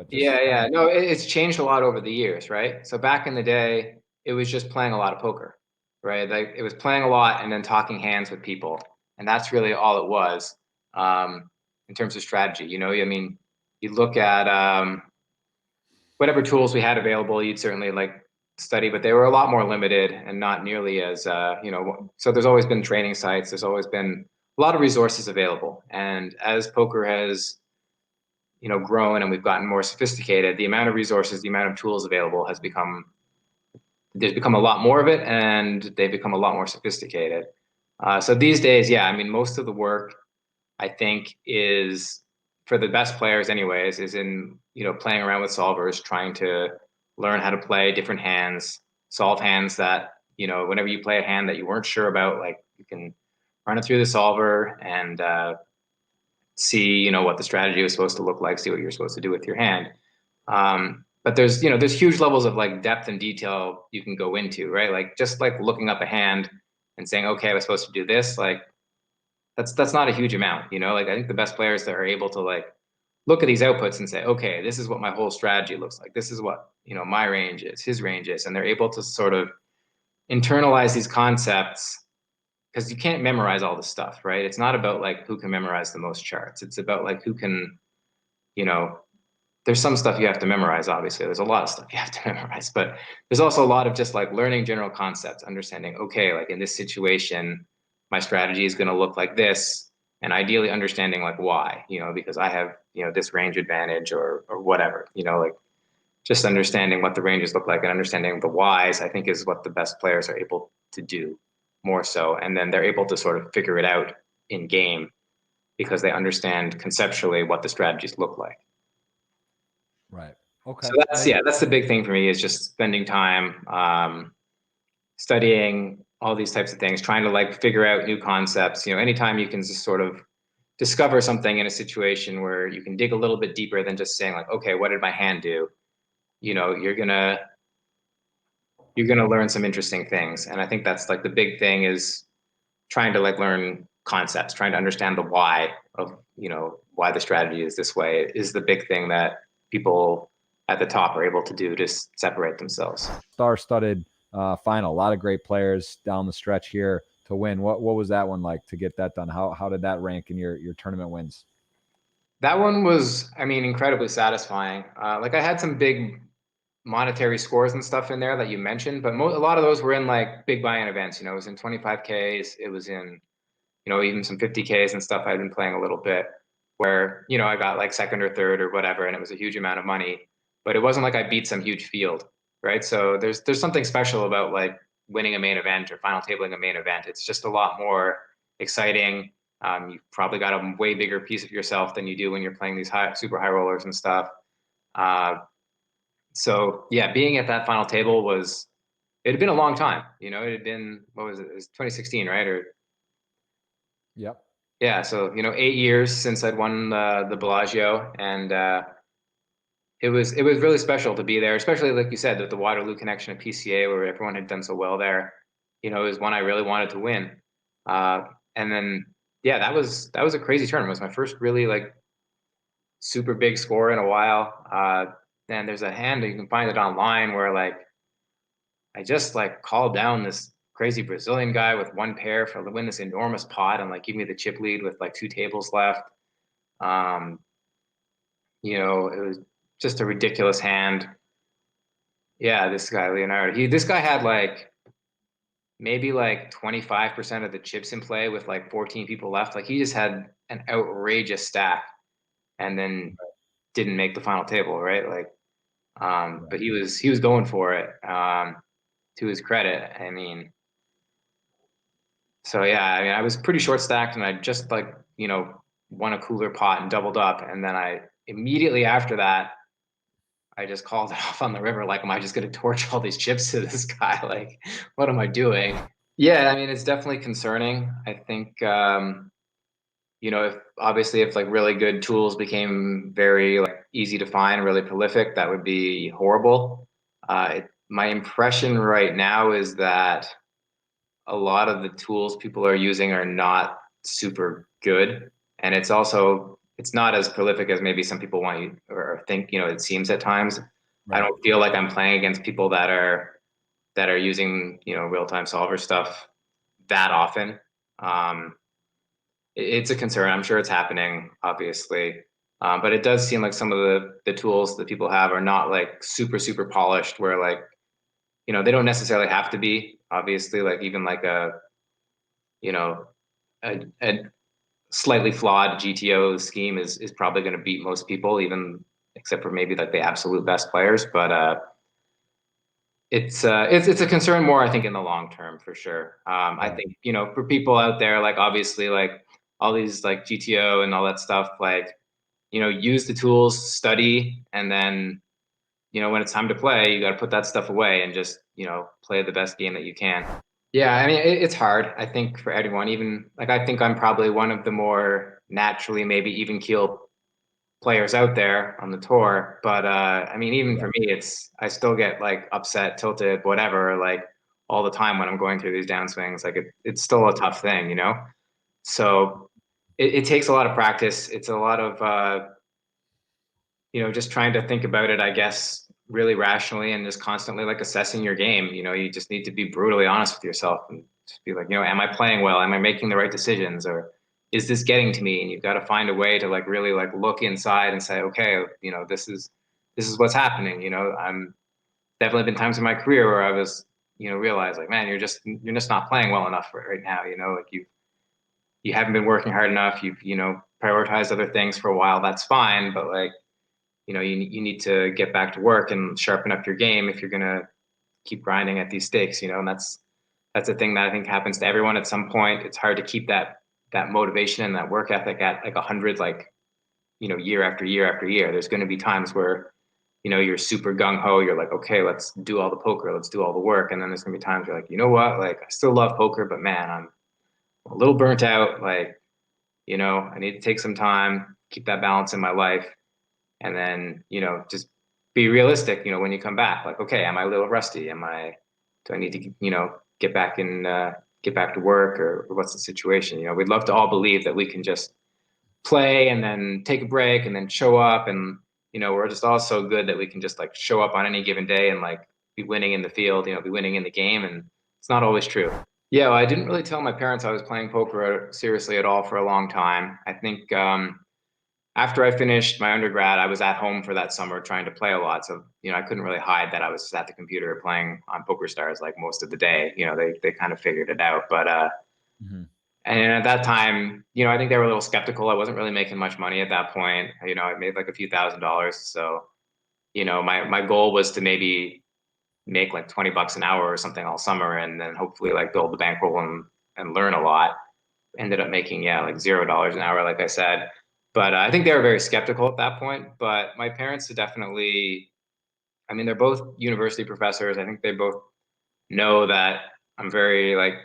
Yeah, yeah. No, it's changed a lot over the years, right? So back in the day, it was just playing a lot of poker, right? Like it was playing a lot and then talking hands with people, and that's really all it was in terms of strategy. You know, I mean, you look at whatever tools we had available, you'd certainly like study, but they were a lot more limited and not nearly as you know. So there's always been training sites. There's always been a lot of resources available, and as poker has grown and we've gotten more sophisticated, the amount of resources, the amount of tools available has become there's become a lot more of it, and they've become a lot more sophisticated. So these days, yeah, I mean, most of the work I think is for the best players, anyways, is in playing around with solvers, trying to learn how to play different hands, solve hands that whenever you play a hand that you weren't sure about, like you can run it through the solver and see what the strategy was supposed to look like, see what you're supposed to do with your hand. But there's huge levels of like depth and detail you can go into, right? Like just like looking up a hand and saying, okay, I was supposed to do this. Like that's not a huge amount, like I think the best players that are able to like look at these outputs and say, okay, this is what my whole strategy looks like. This is what, my range is, his range is. And they're able to sort of internalize these concepts because you can't memorize all the stuff, right? It's not about like who can memorize the most charts. It's about like who can, you know, there's some stuff you have to memorize, obviously. There's a lot of stuff you have to memorize, but there's also a lot of just like learning general concepts, understanding, okay, like in this situation, my strategy is going to look like this, and ideally understanding like why, because I have, this range advantage or whatever, like just understanding what the ranges look like and understanding the whys, I think is what the best players are able to do more so. And then they're able to sort of figure it out in game because they understand conceptually what the strategies look like. Right. Okay. So that's the big thing for me is just spending time studying all these types of things, trying to like figure out new concepts. Anytime you can just sort of discover something in a situation where you can dig a little bit deeper than just saying like, okay, what did my hand do? You're gonna learn some interesting things. And I think that's like the big thing is trying to like learn concepts, trying to understand the why of, why the strategy is this way is the big thing that people at the top are able to do to separate themselves. Star-studded final, a lot of great players down the stretch here to win. What was that one like to get that done? How did that rank in your tournament wins? That one was, I mean, incredibly satisfying. Like I had some big monetary scores and stuff in there that you mentioned, but a lot of those were in like big buy-in events. It was in 25Ks. It was in, even some 50Ks and stuff. I'd been playing a little bit where, I got like second or third or whatever, and it was a huge amount of money, but it wasn't like I beat some huge field, right? So there's something special about like winning a main event or final tabling a main event. It's just a lot more exciting. You've probably got a way bigger piece of yourself than you do when you're playing these super high rollers and stuff. So yeah, being at that final table it had been a long time, it had been, what was it? It was 2016, right? Or Yep. yeah. So, 8 years since I'd won the Bellagio, and it was really special to be there, especially like you said, with the Waterloo connection at PCA where everyone had done so well there. It was one I really wanted to win. And then, yeah, that was a crazy tournament. It was my first really like super big score in a while. And there's a hand that you can find it online where like I just like called down this crazy Brazilian guy with one pair for to win this enormous pot and like give me the chip lead with like 2 tables left. Um, it was just a ridiculous hand. Yeah, this guy Leonardo. This guy had like maybe like 25% of the chips in play with like 14 people left. Like he just had an outrageous stack and then didn't make the final table, right? Like but he was going for it. To his credit. I mean, so yeah, I mean, I was pretty short stacked and I just like, won a cooler pot and doubled up. And then I immediately after that, I just called it off on the river. Like, am I just going to torch all these chips to this guy? Like, what am I doing? Yeah, I mean, it's definitely concerning. I think, if like really good tools became very like easy to find, really prolific, that would be horrible. My impression right now is that a lot of the tools people are using are not super good. And it's also, it's not as prolific as maybe some people want you or think, you know, it seems at times. I Right. don't feel like I'm playing against people that are using, you know, real-time solver stuff that often. Um, it's a concern. I'm sure it's happening, obviously. But it does seem like some of the tools that people have are not like super polished where like, you know, they don't necessarily have to be, obviously, like even like a, you know, a slightly flawed GTO scheme is probably going to beat most people, even except for maybe like the absolute best players. But it's a concern more, I think, in the long term for sure. I Right. think, you know, for people out there, like obviously like all these like GTO and all that stuff, like, you know, use the tools, study, and then, you know, when it's time to play, you got to put that stuff away and just, you know, play the best game that you can. Yeah, I mean, it's hard, I think, for everyone. Even like, I think I'm probably one of the more naturally, maybe even keel players out there on the tour. But I mean, even for Yeah. me, it's I still get like upset, tilted, whatever, like all the time when I'm going through these downswings. Like it's still a tough thing, you know. So it takes a lot of practice. It's a lot of you know, just trying to think about it, I guess, really rationally and just constantly like assessing your game. You know, you just need to be brutally honest with yourself and just be like, you know, am I playing well? Am I making the right decisions? Or is this getting to me? And you've got to find a way to like really like look inside and say, okay, you know, this is what's happening. You know, I'm definitely been times in my career where I was, you know, realize like, man, you're just not playing well enough right now. You know, like you haven't been working hard enough. You've, you know, prioritized other things for a while. That's fine, but like you know, you need to get back to work and sharpen up your game if you're gonna keep grinding at these stakes, you know, and that's a thing that I think happens to everyone at some point. It's hard to keep that motivation and that work ethic at like 100, like, you know, year after year after year. There's going to be times where, you know, you're super gung ho. You're like, okay, let's do all the poker, let's do all the work, and then there's gonna be times you're like, you know what, like I still love poker, but man, I'm a little burnt out. Like, you know, I need to take some time, keep that balance in my life and then you know just be realistic, you know, when you come back, like, okay, am I a little rusty? Do I need to, you know, get back and get back to work, or what's the situation? You know, we'd love to all believe that we can just play and then take a break and then show up, and you know, we're just all so good that we can just like show up on any given day and like be winning in the field, you know, be winning in the game, and it's not always true. Yeah, well, I didn't really tell my parents I was playing poker seriously at all for a long time. I think after I finished my undergrad, I was at home for that summer trying to play a lot. So, you know, I couldn't really hide that I was at the computer playing on Poker Stars like most of the day. You know, they kind of figured it out. But Mhm. and at that time, you know, I think they were a little skeptical. I wasn't really making much money at that point. You know, I made like a few $1,000s. So, you know, my goal was to maybe make like 20 bucks an hour or something all summer and then hopefully like build the bankroll and learn a lot. Ended up making, yeah, like $0 an hour, like I said. But I think they were very skeptical at that point. But my parents definitely, I mean, they're both university professors. I think they both know that I'm very like,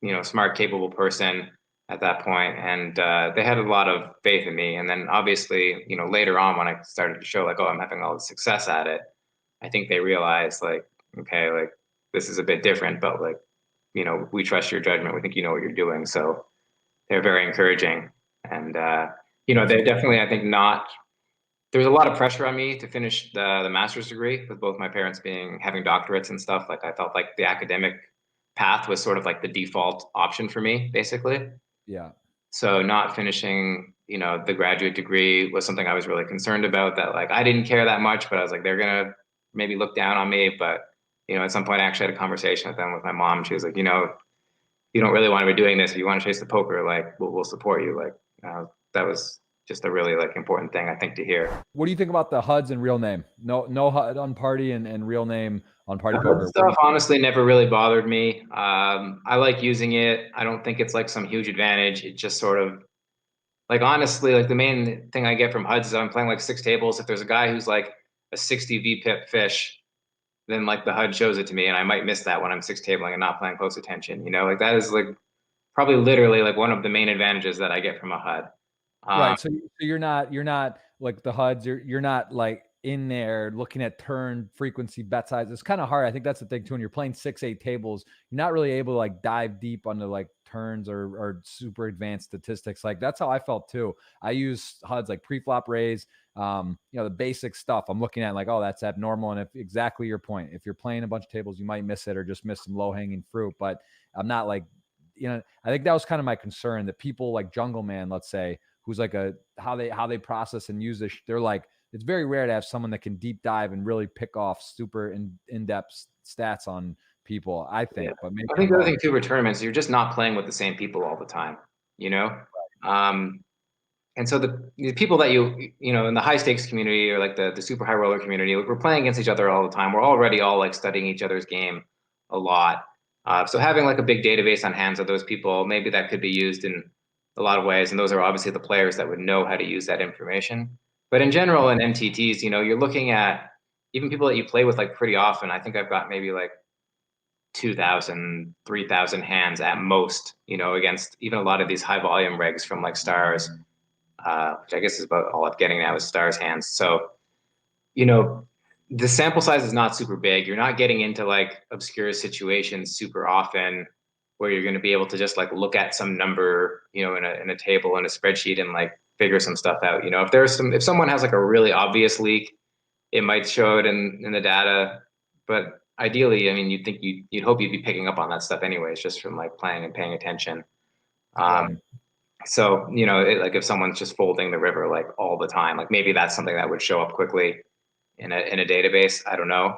you know, smart, capable person at that point, and they had a lot of faith in me. And then obviously, you know, later on when I started to show like, oh, I'm having all the success at it, I think they realized like, okay, like this is a bit different, but like, you know, we trust your judgment. We think you know what you're doing. So they're very encouraging. And you know, That's they're cool. definitely, I think, not. There's a lot of pressure on me to finish the master's degree, with both my parents being having doctorates and stuff. Like I felt like the academic path was sort of like the default option for me, basically. Yeah. So not finishing, you know, the graduate degree was something I was really concerned about. That like I didn't care that much, but I was like, they're gonna maybe look down on me. But you know, at some point, I actually had a conversation with them with my mom. She was like, you know, you don't really want to be doing this. If you want to chase the poker, like we'll support you. Like that was just a really like important thing I think to hear. What do you think about the HUDs and real name? No HUD on party and real name on party That poker. What do stuff honestly never really bothered me. I like using it. I don't think it's like some huge advantage. It just sort of like honestly, like the main thing I get from HUDs is I'm playing like six tables. If there's a guy who's like a 60 VPIP fish, then like the HUD shows it to me, and I might miss that when I'm six tabling and not paying close attention. You know, like that is like probably literally like one of the main advantages that I get from a HUD. Right. So you're not like the HUDs. You're not like in there looking at turn frequency, bet size. It's kind of hard. I think that's the thing too. When you're playing 6-8 tables, you're not really able to like dive deep onto like turns or super advanced statistics. Like that's how I felt too. I use HUDs like pre-flop raise, the basic stuff. I'm looking at like, oh, that's abnormal. And if exactly your point, if you're playing a bunch of tables, you might miss it or just miss some low hanging fruit. But I'm not like, I think that was kind of my concern that people like Jungle Man, let's say, who's like how they process and use this. They're like, it's very rare to have someone that can deep dive and really pick off super in-depth stats on people, I think. Yeah. But maybe I think the other thing too with tournaments, you're just not playing with the same people all the time, you know? And so the people that in the high stakes community or like the super high roller community, like we're playing against each other all the time. We're already all like studying each other's game a lot. So having like a big database on hands of those people, maybe that could be used in a lot of ways. And those are obviously the players that would know how to use that information. But in general, in MTTs, you're looking at even people that you play with like pretty often. I think I've got maybe like 2,000, 3,000 hands at most, against even a lot of these high volume regs from like Stars, which I guess is about all I'm getting now is Stars hands. So, the sample size is not super big. You're not getting into like obscure situations super often where you're going to be able to just like look at some number, in a table in a spreadsheet and like figure some stuff out. If someone has like a really obvious leak, it might show it in the data, but ideally, I mean, you'd hope you'd be picking up on that stuff anyways, just from like playing and paying attention. Right. So, like if someone's just folding the river like all the time, like maybe that's something that would show up quickly in a database. I don't know.